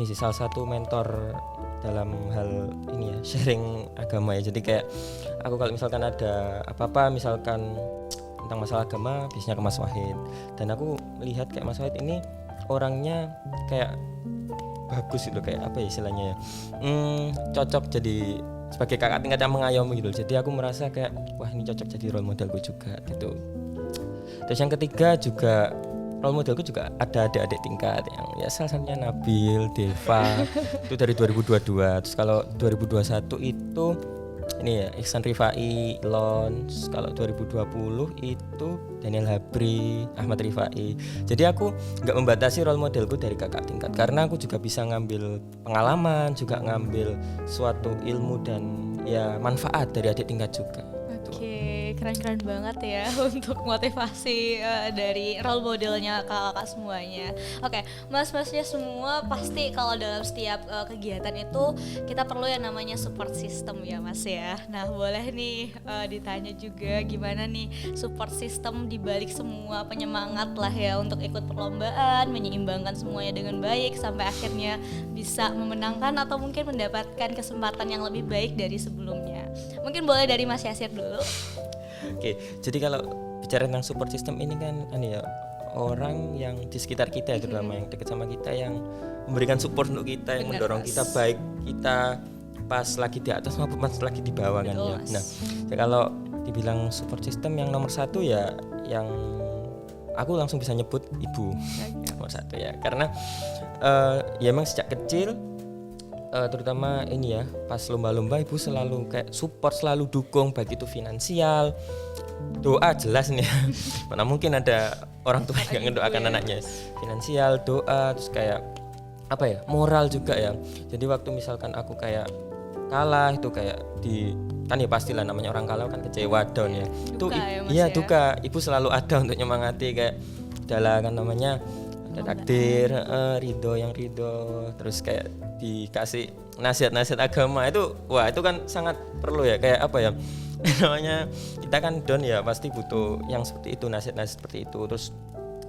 sih salah satu mentor dalam hal ini ya, sharing agama ya. Jadi kayak aku kalau misalkan ada apa-apa misalkan tentang masalah agama biasanya ke Mas Wahid, dan aku lihat kayak Mas Wahid ini orangnya kayak bagus gitu, kayak istilahnya ya, cocok jadi sebagai kakak tingkat yang mengayomi gitu. Jadi aku merasa kayak wah ini cocok jadi role modelku juga gitu. Terus yang ketiga juga role modelku juga ada adik-adik tingkat yang ya salah satunya Nabil, Deva itu dari 2022. Terus kalau 2021 itu ini ya Ihsan Rifai, Lon. Kalau 2020 itu Daniel Habri, Ahmad Rifai. Jadi aku nggak membatasi role modelku dari kakak tingkat, karena aku juga bisa ngambil pengalaman, juga ngambil suatu ilmu dan ya manfaat dari adik tingkat juga. Oke, keren-keren banget ya untuk motivasi dari role modelnya kakak-kakak semuanya. Oke, mas-masnya semua pasti kalau dalam setiap kegiatan itu kita perlu yang namanya support system ya mas ya. Nah boleh nih ditanya juga gimana nih support system dibalik semua penyemangat lah ya untuk ikut perlombaan, menyeimbangkan semuanya dengan baik sampai akhirnya bisa memenangkan atau mungkin mendapatkan kesempatan yang lebih baik dari sebelumnya. Mungkin boleh dari Mas Yasir dulu. Oke, jadi kalau bicara tentang support system ini kan orang yang di sekitar kita ya, terutama yang dekat sama kita, yang memberikan support untuk kita, yang mendorong kita, baik kita pas lagi di atas maupun pas lagi di bawah. Betul, kan ya. Nah, ya kalau dibilang support system yang nomor satu ya yang aku langsung bisa nyebut ibu. Nomor satu ya, karena ya emang sejak kecil terutama ini ya pas lomba-lomba ibu selalu kayak support, selalu dukung, baik itu finansial, doa jelas nih ya. Mana mungkin ada orang tua yang ngedoakan anaknya, finansial, doa, terus kayak moral juga ya. Jadi waktu misalkan aku kayak kalah itu kayak kan ya pastilah namanya orang kalah kan kecewa, down ya. Itu iya duka, ibu selalu ada untuk nyemangati, kayak udahlah kan namanya ada takdir, ridho, terus kayak dikasih nasihat-nasihat agama itu, wah itu kan sangat perlu ya, kayak namanya kita kan down ya pasti butuh yang seperti itu, nasihat-nasihat seperti itu. Terus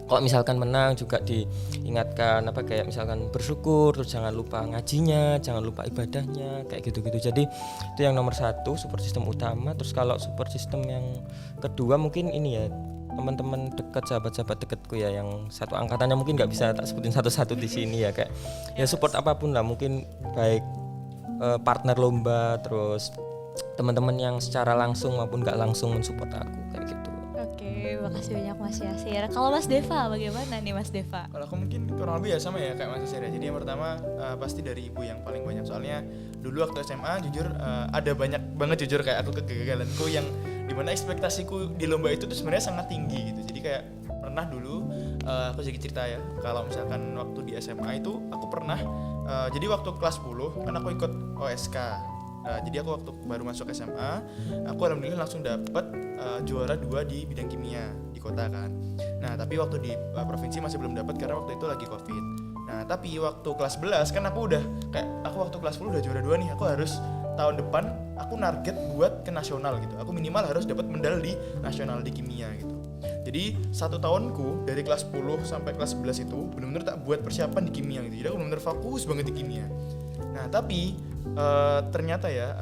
kalau misalkan menang juga diingatkan kayak misalkan bersyukur, terus jangan lupa ngajinya, jangan lupa ibadahnya, kayak gitu-gitu. Jadi itu yang nomor satu, support system utama. Terus kalau support system yang kedua mungkin ini ya, teman-teman dekat, sahabat-sahabat dekatku ya yang satu angkatannya, mungkin nggak bisa tak sebutin satu-satu di sini ya, kayak ya support apapun lah, mungkin baik partner lomba, terus teman-teman yang secara langsung maupun nggak langsung mensupport aku kayak gitu. Oke, terima kasih banyak Mas Yasir. Kalau Mas Deva bagaimana nih Mas Deva? Kalau aku mungkin kurang lebih ya sama ya kayak Mas Yasir ya. Jadi yang pertama pasti dari ibu yang paling banyak. Soalnya dulu waktu SMA jujur ada banyak banget jujur kayak aku kegagalanku yang dimana ekspektasiku di lomba itu tuh sebenarnya sangat tinggi gitu. Jadi kayak pernah dulu aku sedikit cerita ya. Kalau misalkan waktu di SMA itu aku pernah jadi waktu kelas 10 kan aku ikut OSK. Jadi aku waktu baru masuk SMA, aku alhamdulillah langsung dapet juara 2 di bidang kimia di kota kan. Nah tapi waktu di provinsi masih belum dapat karena waktu itu lagi COVID. Nah tapi waktu kelas 11 kan aku udah kayak aku waktu kelas 10 udah juara 2 nih, aku harus tahun depan aku target buat ke nasional gitu. Aku minimal harus dapat medali di nasional di kimia gitu. Jadi 1 tahunku dari kelas 10 sampai kelas 11 itu benar-benar tak buat persiapan di kimia gitu. Jadi aku benar-benar fokus banget di kimia. Nah tapi ternyata ya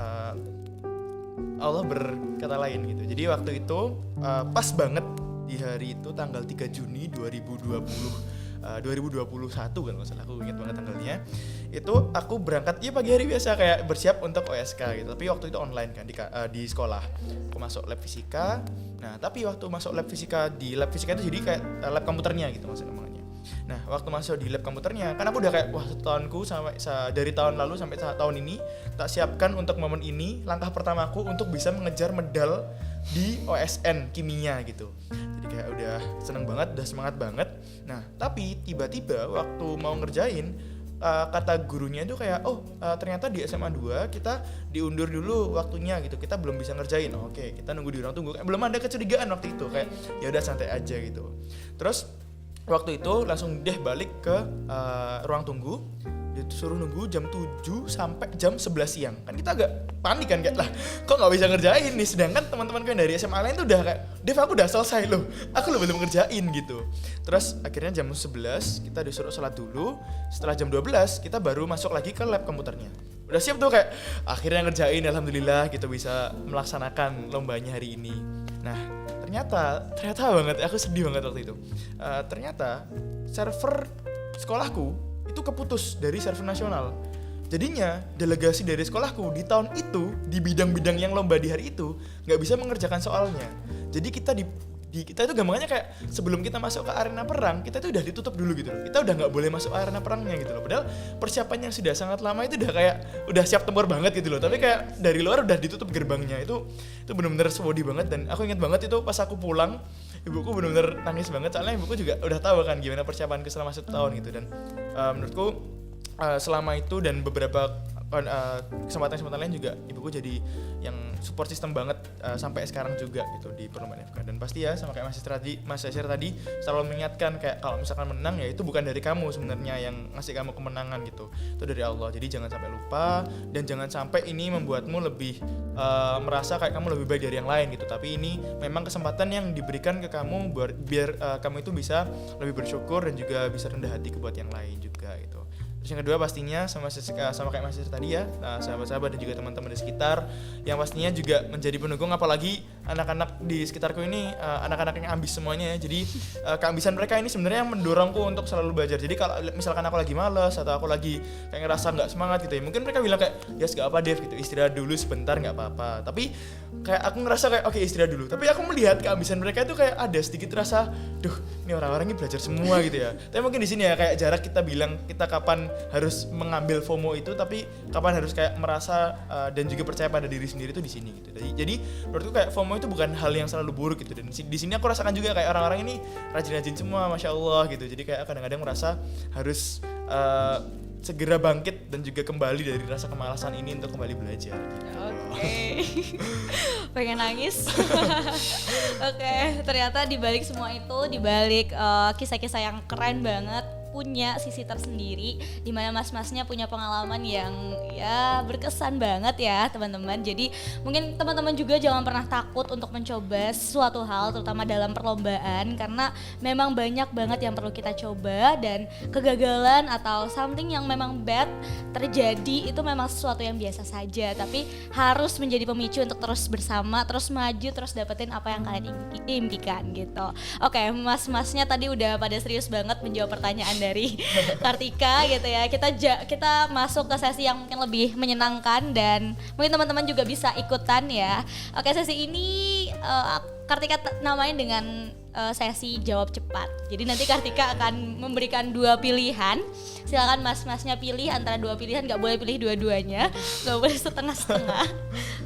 Allah berkata lain gitu. Jadi waktu itu pas banget di hari itu tanggal 3 Juni 2021 kan nggak salah, aku ingat banget tanggalnya. Itu aku berangkat ya pagi hari biasa kayak bersiap untuk OSK gitu. Tapi waktu itu online kan di sekolah. Aku masuk lab fisika. Nah tapi waktu masuk lab fisika, di lab fisika itu jadi kayak lab komputernya gitu maksudnya. Nah waktu masuk di lab komputernya kan aku udah kayak wah tahunku sampai dari tahun lalu sampai tahun ini tak siapkan untuk momen ini, langkah pertamaku untuk bisa mengejar medal di OSN kimia gitu. Jadi kayak udah seneng banget, udah semangat banget. Nah tapi tiba-tiba waktu mau ngerjain kata gurunya itu kayak ternyata di SMA 2 kita diundur dulu waktunya gitu, kita belum bisa ngerjain. Oke, kita nunggu di ruang tunggu. Kayak belum ada kecurigaan waktu itu, kayak ya udah santai aja gitu. Terus waktu itu langsung deh balik ke ruang tunggu, disuruh nunggu jam 7 sampai jam 11 siang. Kan kita agak panik kan, kayak lah kok gak bisa ngerjain nih, sedangkan teman-teman yang dari SMA lain tuh udah kayak Dev aku udah selesai loh, aku belum ngerjain gitu. Terus akhirnya jam 11 kita disuruh sholat dulu, setelah jam 12 kita baru masuk lagi ke lab komputernya. Udah siap tuh kayak akhirnya ngerjain, alhamdulillah kita bisa melaksanakan lombanya hari ini. Nah ternyata banget, aku sedih banget waktu itu. Ternyata server sekolahku itu keputus dari server nasional. Jadinya delegasi dari sekolahku di tahun itu di bidang-bidang yang lomba di hari itu nggak bisa mengerjakan soalnya. Jadi kita kita itu gampangannya kayak sebelum kita masuk ke arena perang kita itu udah ditutup dulu gitu loh. Kita udah nggak boleh masuk arena perangnya gitu loh. Padahal persiapannya yang sudah sangat lama itu udah kayak udah siap tempur banget gitu loh. Tapi kayak dari luar udah ditutup gerbangnya. Itu benar-benar sedih banget. Dan aku ingat banget itu pas aku pulang ibuku benar-benar nangis banget soalnya ibuku juga udah tahu kan gimana persiapanku selama 1 tahun gitu. Dan menurutku selama itu dan beberapa kesempatan lain juga ibuku jadi yang support system banget sampai sekarang juga gitu di perlombaan FK. Dan pasti ya sama kayak Mas Yasir tadi selalu mengingatkan kayak kalau misalkan menang ya itu bukan dari kamu sebenarnya yang ngasih kamu kemenangan gitu, itu dari Allah. Jadi jangan sampai lupa dan jangan sampai ini membuatmu lebih merasa kayak kamu lebih baik dari yang lain gitu. Tapi ini memang kesempatan yang diberikan ke kamu biar kamu itu bisa lebih bersyukur dan juga bisa rendah hati buat yang lain juga gitu. Terus yang kedua pastinya sama kayak Mas Yasir tadi ya, sahabat-sahabat dan juga teman-teman di sekitar yang pastinya juga menjadi pendukung, apalagi anak-anak di sekitarku ini anak-anak yang ambis semuanya ya. Jadi keambisan mereka ini sebenarnya yang mendorongku untuk selalu belajar. Jadi kalau misalkan aku lagi malas atau aku lagi kayak ngerasa nggak semangat gitu ya, mungkin mereka bilang kayak ya gak apa Dev gitu, istirahat dulu sebentar nggak apa-apa. Tapi kayak aku ngerasa kayak oke, istirahat dulu. Tapi aku melihat keambisan mereka itu kayak ada sedikit rasa, duh ini orang-orang ini belajar semua gitu ya. Tapi mungkin di sini ya kayak jarak kita bilang kita kapan harus mengambil FOMO itu, tapi kapan harus kayak merasa dan juga percaya pada diri sendiri itu di sini gitu. Jadi menurutku kayak FOMO itu bukan hal yang selalu buruk gitu. Dan di sini aku rasakan juga kayak orang-orang ini rajin-rajin semua, masya Allah gitu. Jadi kayak kadang-kadang merasa harus segera bangkit dan juga kembali dari rasa kemalasan ini untuk kembali belajar. Oke. Pengen nangis. Oke, ternyata dibalik semua itu, dibalik kisah-kisah yang keren banget, punya sisi tersendiri di mana mas-masnya punya pengalaman yang ya berkesan banget ya teman-teman. Jadi mungkin teman-teman juga jangan pernah takut untuk mencoba sesuatu hal terutama dalam perlombaan, karena memang banyak banget yang perlu kita coba dan kegagalan atau something yang memang bad terjadi itu memang sesuatu yang biasa saja, tapi harus menjadi pemicu untuk terus bersama, terus maju, terus dapetin apa yang kalian impikan gitu. Oke, mas-masnya tadi udah pada serius banget menjawab pertanyaan dari Kartika gitu ya. Kita masuk ke sesi yang mungkin lebih menyenangkan dan mungkin teman-teman juga bisa ikutan ya. Oke, sesi ini Kartika namain dengan sesi jawab cepat. Jadi nanti Kartika akan memberikan 2 pilihan. Silakan mas-masnya pilih antara 2 pilihan, nggak boleh pilih dua-duanya, nggak boleh setengah-setengah.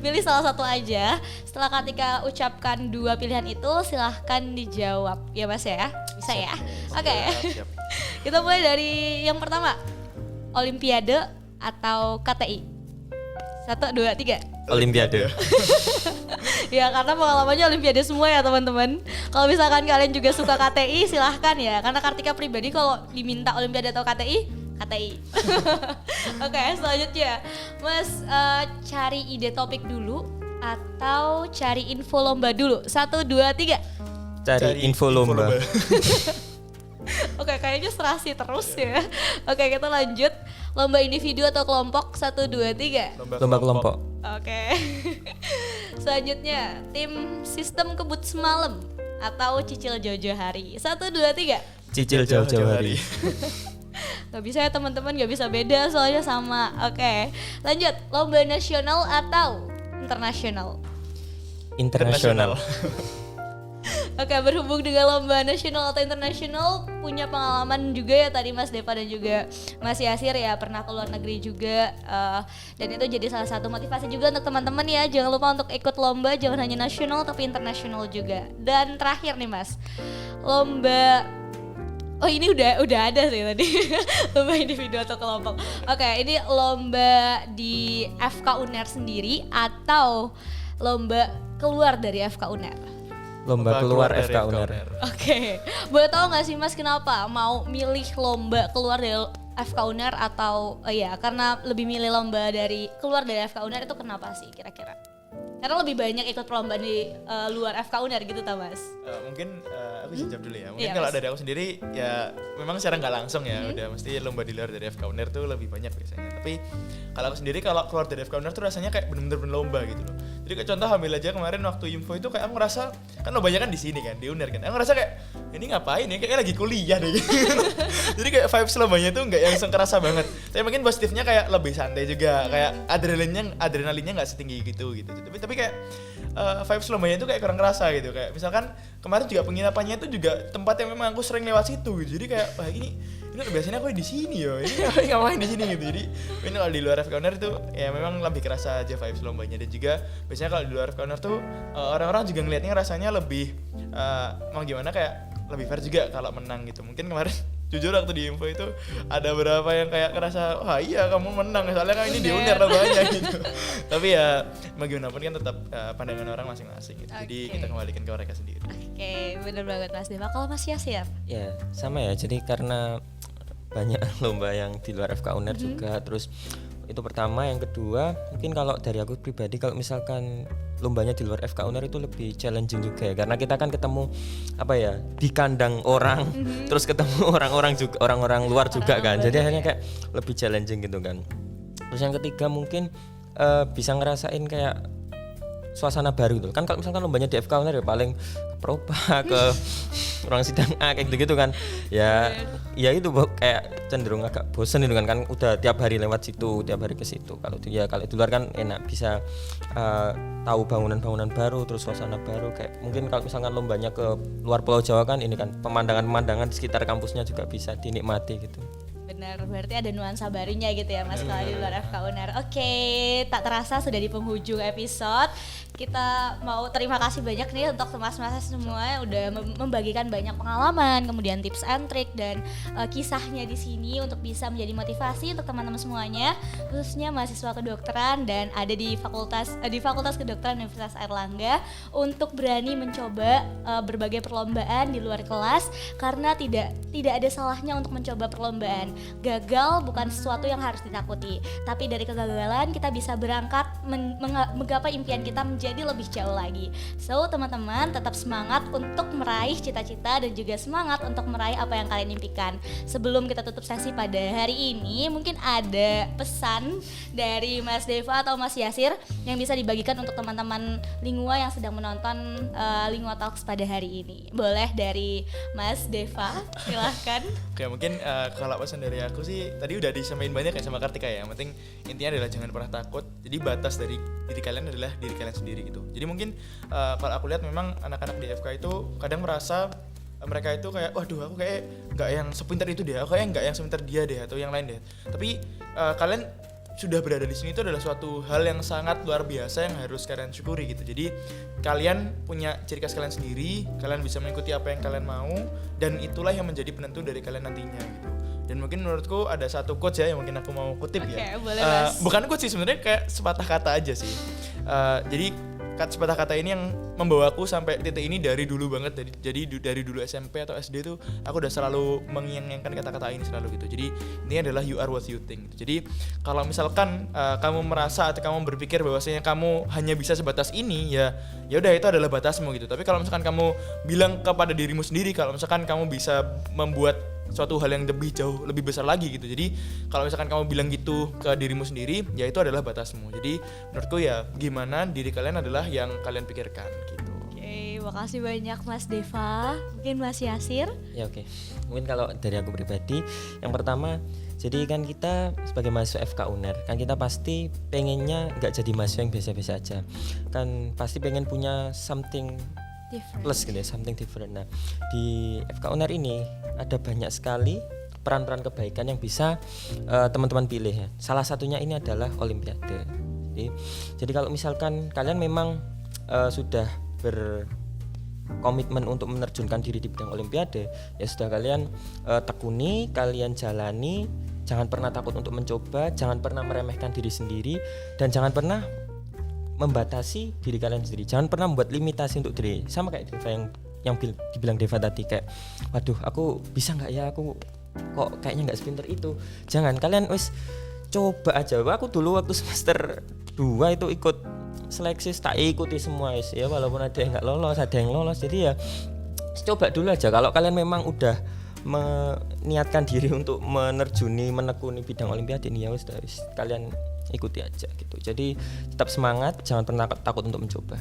Pilih salah satu aja. Setelah Kartika ucapkan 2 pilihan itu, silahkan dijawab ya Mas ya. Bisa ya? Oke. Siap. Kita mulai dari yang pertama. Olimpiade atau KTI? 1, 2, 3. Olimpiade. Ya karena pengalamannya Olimpiade semua ya teman-teman. Kalau misalkan kalian juga suka KTI silahkan ya. Karena Kartika pribadi kalau diminta Olimpiade atau KTI, KTI. Oke, selanjutnya Mas, cari ide topik dulu atau cari info lomba dulu? 1, 2, 3. Cari info lomba. Oke, kayaknya serasi terus ya. Oke, kita lanjut. Lomba individu atau kelompok? 1, 2, 3. Lomba kelompok. Oke. Selanjutnya, tim sistem kebut semalam atau cicil jauh-jauh hari? 1, 2, 3. Cicil jauh-jauh hari. Gak bisa ya teman-teman, gak bisa beda soalnya sama. Oke, lanjut. Lomba nasional atau internasional? Internasional. Oke, berhubung dengan lomba nasional atau internasional, punya pengalaman juga ya tadi Mas Deva dan juga Mas Yasir ya, pernah ke luar negeri juga, dan itu jadi salah satu motivasi juga untuk teman-teman ya. Jangan lupa untuk ikut lomba, jangan hanya nasional tapi internasional juga. Dan terakhir nih Mas, lomba, oh ini udah ada sih tadi. Lomba individu atau kelompok. Oke, ini lomba di FK UNER sendiri atau lomba keluar dari FK UNER? Lomba keluar FK UNER. Oke, boleh tahu nggak sih Mas kenapa mau milih lomba keluar dari FK UNER atau ya karena lebih milih lomba dari keluar dari FK UNER itu kenapa sih kira-kira? Karena lebih banyak ikut perlombaan di luar FK UNER gitu tak Mas? Mungkin aku bisa jawab dulu ya. Mungkin Iya, kalau Mas. dari aku sendiri ya memang secara nggak langsung ya udah mesti lomba di luar dari FK UNER tuh lebih banyak biasanya. Tapi kalau aku sendiri kalau keluar dari FK UNER tuh rasanya kayak bener-bener lomba gitu loh. Jadi kayak contoh ambil aja kemarin waktu info itu kayak aku ngerasa kan lombanya kan di sini kan di UNER kan. Aku ngerasa kayak ini ngapain ya kayak lagi kuliah deh. Jadi kayak vibes lombanya tuh nggak yang langsung kerasa banget. Tapi mungkin positifnya kayak lebih santai juga. Kayak adrenalinnya nggak setinggi gitu. Tapi kayak vibes lombanya itu kayak kurang kerasa gitu. Kayak misalkan kemarin juga penginapannya itu juga tempat yang memang aku sering lewat situ gitu. Jadi kayak wah ini biasanya aku di sini ya. Ini ngapain di sini gitu. Jadi ini kalau di luar FK UNER itu ya memang lebih kerasa aja vibes lombanya. Dan juga biasanya kalau di luar FK UNER tuh orang-orang juga ngelihatnya rasanya lebih mau gimana kayak lebih fair juga kalau menang gitu. Mungkin kemarin jujur waktu di info itu ada beberapa yang kayak kerasa wah iya kamu menang soalnya kan ini di UNER lombanya gitu. Tapi ya bagaimanapun kan tetap pandangan orang masing-masing gitu. Jadi kita kembalikan ke mereka sendiri. Oke, bener banget Mas Deva. Kalau Mas Yasir? Ya sama ya, jadi karena banyak lomba yang di luar FK UNER juga. Terus itu pertama, yang kedua mungkin kalau dari aku pribadi kalau misalkan lombanya di luar FK UNER itu lebih challenging juga ya, karena kita kan ketemu apa ya di kandang orang, terus ketemu orang-orang luar juga kan, jadi akhirnya kayak lebih challenging gitu kan. Terus yang ketiga mungkin bisa ngerasain kayak suasana baru gitu kan. Kalau misalkan lombanya di FK UNER ya paling ke Propa, ke ruang sidang A kayak gitu kan ya. Ya itu kayak cenderung agak bosen itu kan udah tiap hari lewat situ, tiap hari ke situ. Kalau di luar kan enak bisa tahu bangunan-bangunan baru, terus suasana baru. Kayak mungkin kalau misalkan lombanya ke luar Pulau Jawa kan ini kan pemandangan-pemandangan di sekitar kampusnya juga bisa dinikmati gitu. Benar, berarti ada nuansa barunya gitu ya Mas kalau di luar FK UNER. Oke, tak terasa sudah di penghujung episode. Kita mau terima kasih banyak nih untuk mas-mas semua yang udah membagikan banyak pengalaman, kemudian tips and trick dan kisahnya di sini untuk bisa menjadi motivasi untuk teman-teman semuanya, khususnya mahasiswa kedokteran dan ada di Fakultas Kedokteran Universitas Airlangga untuk berani mencoba berbagai perlombaan di luar kelas, karena tidak ada salahnya untuk mencoba perlombaan. Gagal bukan sesuatu yang harus ditakuti, tapi dari kegagalan kita bisa berangkat menggapai impian kita menjadi lebih jauh lagi. So teman-teman tetap semangat untuk meraih cita-cita dan juga semangat untuk meraih apa yang kalian impikan. Sebelum kita tutup sesi pada hari ini, mungkin ada pesan dari Mas Deva atau Mas Yasir yang bisa dibagikan untuk teman-teman Lingua yang sedang menonton Lingua Talks pada hari ini. Boleh dari Mas Deva, silahkan. Oke, mungkin kalau pesan dari aku sih tadi udah disampaikan banyak ya sama Kartika ya. Yang penting intinya adalah jangan pernah takut. Jadi batas dari diri kalian adalah diri kalian sendiri. sendiri gitu. Jadi mungkin kalau aku lihat memang anak-anak di FK itu kadang merasa mereka itu kayak waduh aku kayak nggak yang sepintar itu deh, aku kayak nggak yang sepintar dia deh atau yang lain deh. Tapi kalian sudah berada di sini itu adalah suatu hal yang sangat luar biasa yang harus kalian syukuri gitu. Jadi kalian punya ciri khas kalian sendiri, kalian bisa mengikuti apa yang kalian mau, dan itulah yang menjadi penentu dari kalian nantinya gitu. Dan mungkin menurutku ada satu quotes ya yang mungkin aku mau kutip ya. Boleh, Mas. Bukan quotes sih, sebenarnya kayak sepatah kata aja sih. Jadi sepatah kata ini yang membawaku sampai titik ini dari dulu banget. Jadi dari dulu SMP atau SD tuh aku udah selalu menginginkan kata-kata ini selalu gitu. Jadi ini adalah you are what you think. Jadi kalau misalkan kamu merasa atau kamu berpikir bahwasanya kamu hanya bisa sebatas ini, ya udah itu adalah batasmu gitu. Tapi kalau misalkan kamu bilang kepada dirimu sendiri kalau misalkan kamu bisa membuat suatu hal yang jauh lebih besar lagi gitu. Jadi kalau misalkan kamu bilang gitu ke dirimu sendiri, ya itu adalah batasmu. Jadi menurutku ya gimana diri kalian adalah yang kalian pikirkan gitu. Oke, makasih banyak Mas Deva. Mungkin Mas Yasir. Ya oke. Mungkin kalau dari aku pribadi, yang pertama, jadi kan kita sebagai mahasiswa FK UNER, kan kita pasti pengennya nggak jadi mahasiswa yang biasa-biasa aja. Kan pasti pengen punya something Different. plus gitu ya, something different. Nah, di FK UNER ini ada banyak sekali peran-peran kebaikan yang bisa teman-teman pilih ya. Salah satunya ini adalah Olimpiade. Jadi kalau misalkan kalian memang sudah berkomitmen untuk menerjunkan diri di bidang Olimpiade, ya sudah kalian tekuni, kalian jalani, jangan pernah takut untuk mencoba, jangan pernah meremehkan diri sendiri, dan jangan pernah membatasi diri kalian sendiri. Jangan pernah membuat limitasi untuk diri. Sama kayak Deva yang dibilang Deva tadi, kayak waduh aku bisa nggak ya, aku kok kayaknya nggak sepinter itu. Jangan, kalian wis coba aja. Aku dulu waktu semester 2 itu ikut seleksi, tak ikuti semua wis ya, walaupun ada yang nggak lolos, ada yang lolos. Jadi ya coba dulu aja. Kalau kalian memang udah meniatkan diri untuk menekuni bidang Olimpiade ini, ya wis kalian ikuti aja gitu. Jadi tetap semangat, jangan pernah takut untuk mencoba.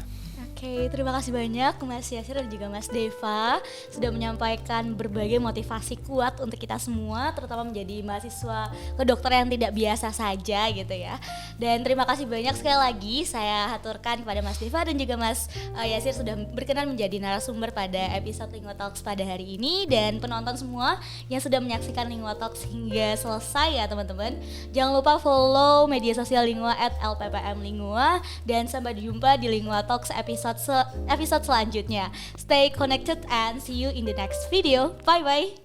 Oke, terima kasih banyak Mas Yasir dan juga Mas Deva sudah menyampaikan berbagai motivasi kuat untuk kita semua, terutama menjadi mahasiswa kedokteran yang tidak biasa saja gitu ya. Dan terima kasih banyak sekali lagi saya haturkan kepada Mas Deva dan juga Mas Yasir sudah berkenan menjadi narasumber pada episode Lingua Talks pada hari ini, dan penonton semua yang sudah menyaksikan Lingua Talks hingga selesai ya teman-teman. Jangan lupa follow media sosial Lingua @lppmlingua, dan sampai jumpa di Lingua Talks episode selanjutnya. Stay connected and see you in the next video. Bye bye.